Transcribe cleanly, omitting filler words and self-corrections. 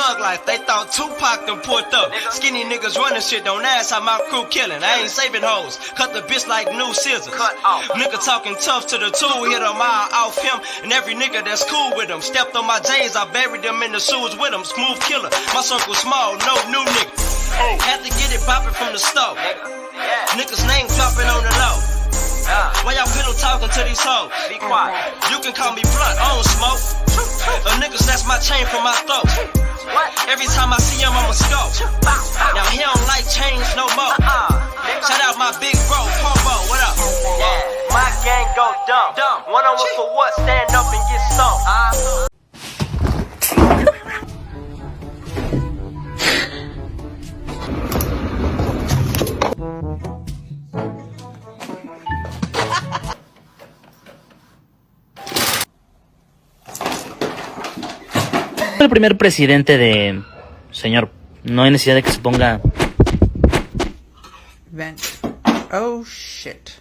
thug life. They thought Tupac done pulled up. Skinny niggas running shit, don't ask how my crew killing. I ain't saving hoes, cut the bitch like new scissors. Nigga talking tough to the tool, hit them all off him. And every nigga that's cool with him. Stepped on my J's, I buried them in the sewers with him. Smooth killer, my circle small, no new nigga. Had to get it poppin' from the stove. Niggas name dropping on the low. Why y'all pillow talking to these hoes? Be quiet. You can call me blunt, I don't smoke. A nigga snatch my chain from my throat. Every time I see him, I'ma scope. Now he don't like change no more. Shout out my big bro, Pombo, what up? My gang go dumb. One on one for what? Stand up and get stoned. El primer presidente de... Señor, no hay necesidad de que se ponga... Vent. Oh shit.